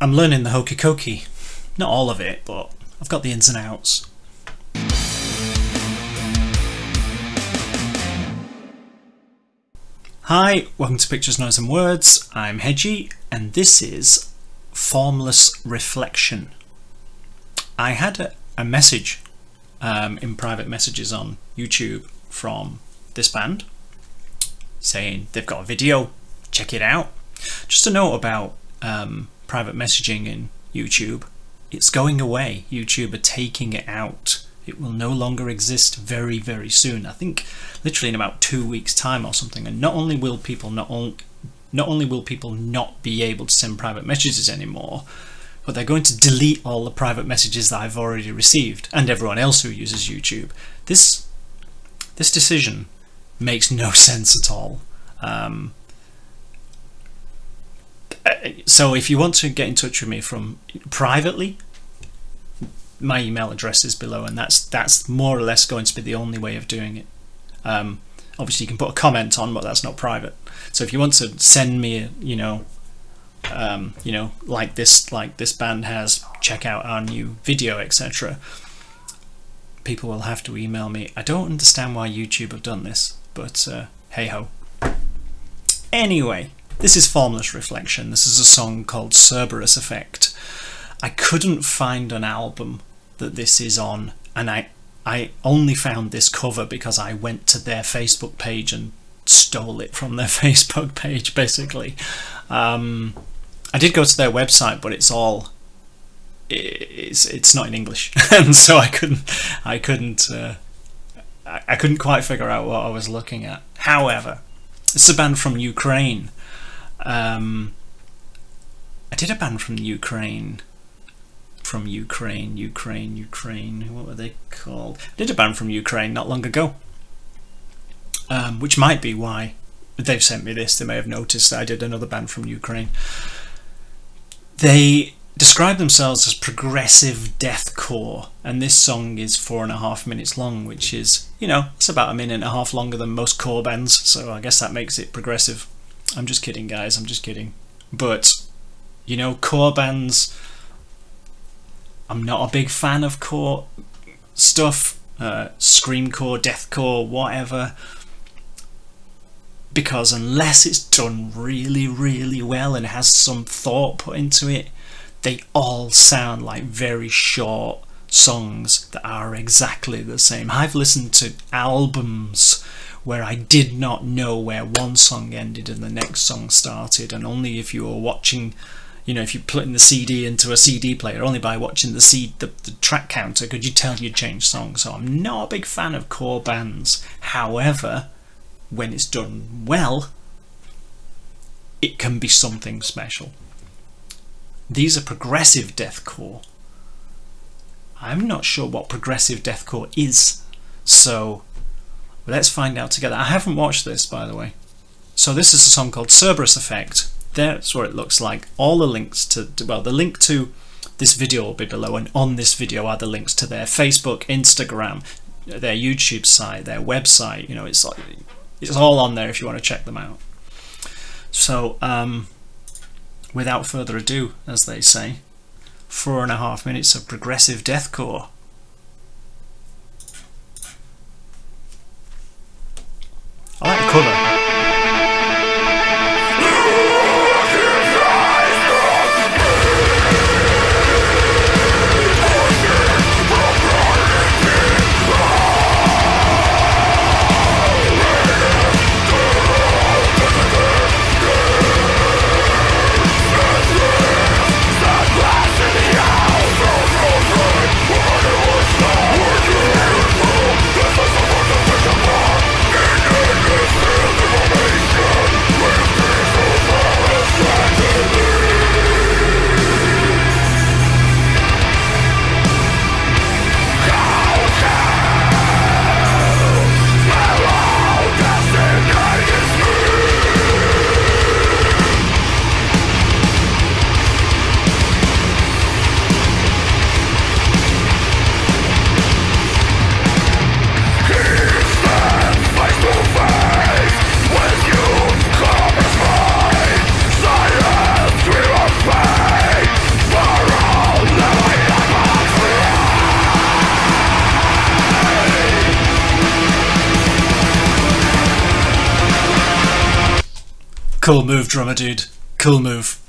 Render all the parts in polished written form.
I'm learning the hokey cokey. Not all of it, but I've got the ins and outs. Hi, welcome to Pictures, Noise and Words. I'm Hedgy, and this is Formless Reflection. I had a message in private messages on YouTube from this band saying they've got a video, check it out. Just a note about private messaging in YouTube. It's going away. YouTube are taking it out. It will no longer exist very, very soon. I think literally in about 2 weeks' time or something. And not only will people not be able to send private messages anymore, but they're going to delete all the private messages that I've already received and everyone else who uses YouTube. This decision makes no sense at all. So if you want to get in touch with me from privately, my email address is below, and that's more or less going to be the only way of doing it. Obviously you can put a comment on, but that's not private. So if you want to send me like this band has, check out our new video, etc., people will have to email me. I don't understand why YouTube have done this, but hey ho. Anyway, this is Formless Reflection. This is a song called Cerberus Effect. I couldn't find an album that this is on, and I only found this cover because I went to their Facebook page and stole it from their Facebook page, basically. I did go to their website, but it's not in English, and so I couldn't quite figure out what I was looking at. However, it's a band from Ukraine. I did a band from Ukraine. What were they called? I did a band from Ukraine not long ago, which might be why they've sent me this. They may have noticed that I did another band from Ukraine. They describe themselves as progressive deathcore, and this song is 4.5 minutes long, which is, it's about 1.5 minutes longer than most core bands, so I guess that makes it progressive. I'm just kidding, guys, I'm just kidding. But, core bands, I'm not a big fan of core stuff, screamcore, deathcore, whatever, because unless it's done really, really well and has some thought put into it, they all sound like very short songs that are exactly the same. I've listened to albums where I did not know where one song ended and the next song started, and only if you were watching, if you're putting the CD into a CD player, only by watching the track counter could you tell you'd changed songs. So I'm not a big fan of core bands. However, when it's done well, it can be something special. These are progressive deathcore. I'm not sure what progressive deathcore is, so let's find out together. I haven't watched this, by the way. So this is a song called Cerberus Effect. That's what it looks like. All the links the link to this video will be below, and on this video are the links to their Facebook, Instagram, their YouTube site, their website. It's all on there if you want to check them out. So without further ado, as they say, 4.5 minutes of progressive deathcore. I like the cover. Cool move, drummer dude. Cool move.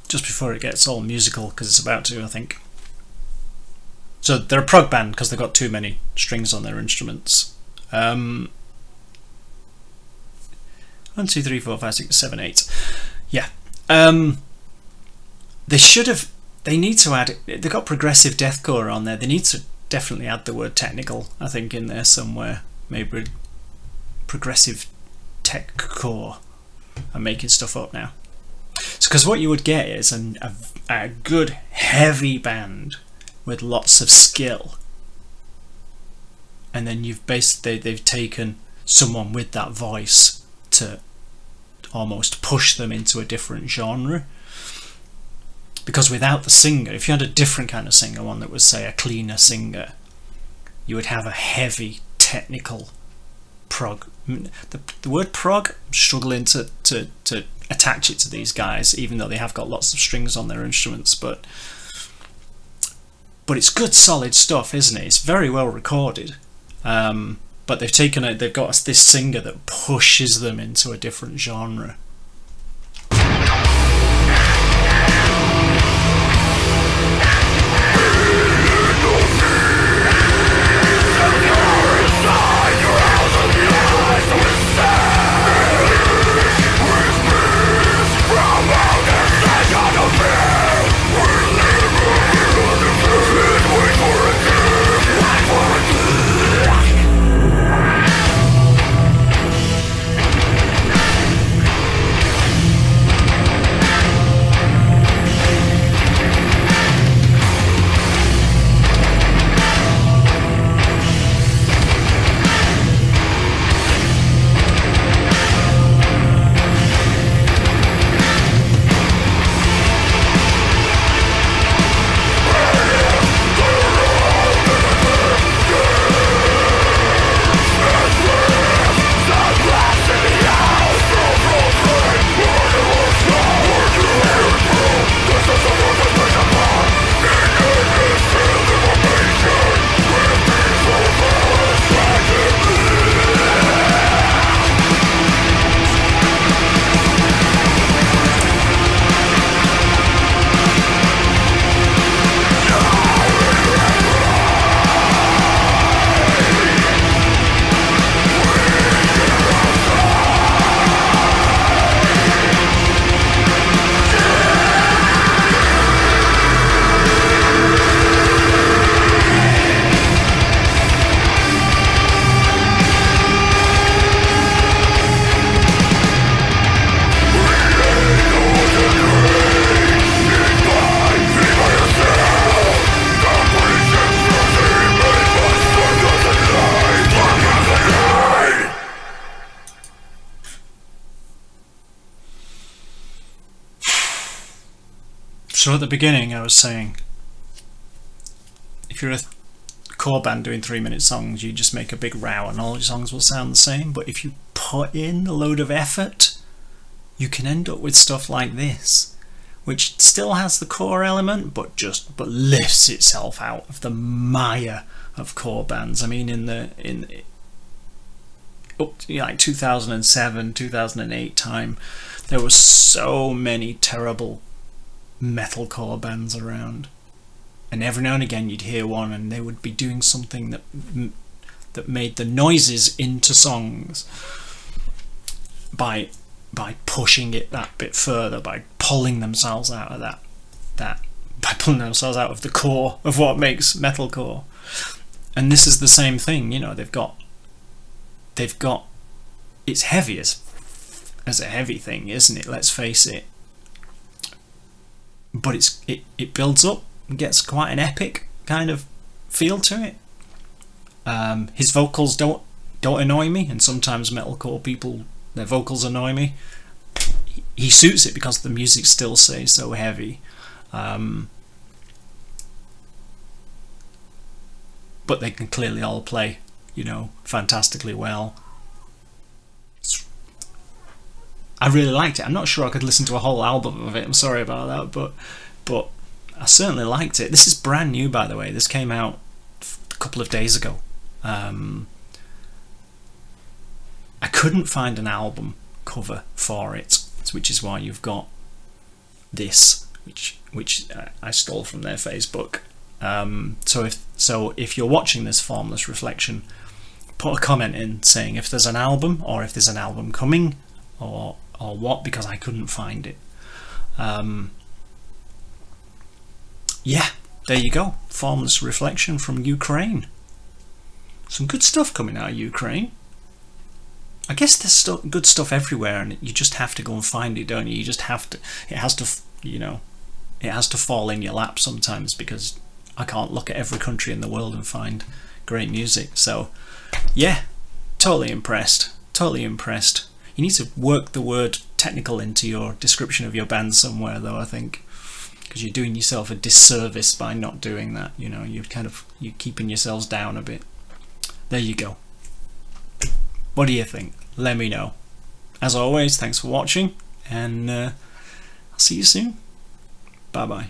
Just before it gets all musical, because it's about to, I think. So they're a prog band because they've got too many strings on their instruments. 1, 2, 3, 4, 5, 6, 7, 8. Yeah. They need to add, they've got progressive deathcore on there. They need to definitely add the word technical, I think, in there somewhere. Maybe progressive techcore. I'm making stuff up now. Because what you would get is a good heavy band with lots of skill, and then they've taken someone with that voice to almost push them into a different genre. Because without the singer, if you had a different kind of singer, one that was, say, a cleaner singer, you would have a heavy technical prog. The word prog, I'm struggling to attach it to these guys, even though they have got lots of strings on their instruments, but it's good solid stuff, isn't it? It's very well recorded, but they've got this singer that pushes them into a different genre. So at the beginning I was saying, if you're a core band doing 3-minute songs, you just make a big row and all your songs will sound the same. But if you put in a load of effort, you can end up with stuff like this, which still has the core element, but lifts itself out of the mire of core bands. I mean, up to, like 2007, 2008 time, there were so many terrible metalcore bands around, and every now and again you'd hear one and they would be doing something that made the noises into songs by pushing it that bit further, by pulling themselves out of by pulling themselves out of the core of what makes metalcore. And this is the same thing, you know. They've got it's heavy as a heavy thing, isn't it? Let's face it. But it builds up and gets quite an epic kind of feel to it. His vocals don't annoy me, and sometimes metalcore people, their vocals annoy me. He suits it because the music still stays so heavy. But they can clearly all play, you know, fantastically well. I really liked it. I'm not sure I could listen to a whole album of it. I'm sorry about that, but I certainly liked it. This is brand new, by the way. This came out a couple of days ago. I couldn't find an album cover for it, which is why you've got this, which I stole from their Facebook. So if you're watching this Formless Reflection, put a comment in saying if there's an album, or if there's an album coming, or what, because I couldn't find it. Yeah, there you go. Formless Reflection from Ukraine. Some good stuff coming out of Ukraine. I guess there's good stuff everywhere, and you just have to go and find it, don't you? You just have to. It has to, you know, it has to fall in your lap sometimes, because I can't look at every country in the world and find great music. So yeah, totally impressed. Totally impressed. You need to work the word technical into your description of your band somewhere, though, I think, because you're doing yourself a disservice by not doing that. You know, you're keeping yourselves down a bit. There you go. What do you think? Let me know. As always, thanks for watching, and I'll see you soon. Bye bye.